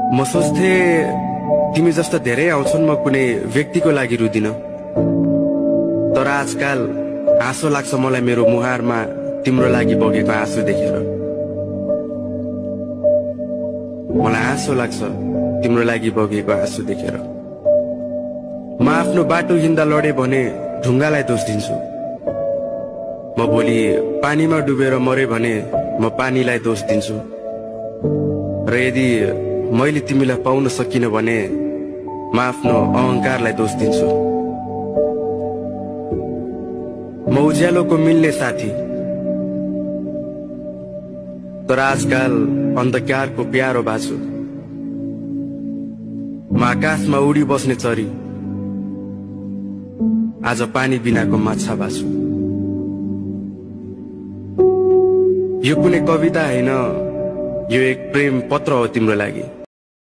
म सोच्थे तिमी जस्ता धेरै आउँछन्, म कुनै व्यक्तिको लागि रुदिन। तर आजकल आँसु लाग्छ मलाई मेरो मुहारमा तिम्रो लागि बगेको आँसु देखेर। मलाई आँसु लाग्छ तिम्रो लागि बगेको आँसु देखेर। म आफ्नो बाटो हिँड्दा लडे भने ढुङ्गालाई दोष दिन्छु। म भोलि पानीमा डुबेर मरे भने म पानीलाई दोष दिन्छु। र यदि मैले तिमीलाई पाउन सकिन भने म आफ्नो अहंकारलाई दोष दिन्छु। म उज्यालोको मिल्ने साथी, तर आजकल अन्धकारको प्यारो बाछु। म आकाशमा उडी बस्ने चरी, आज पानी बिनाको माछा बाछु। यो कुनै कविता होइन, यो एक प्रेम पत्र हो तिम्रो लागि।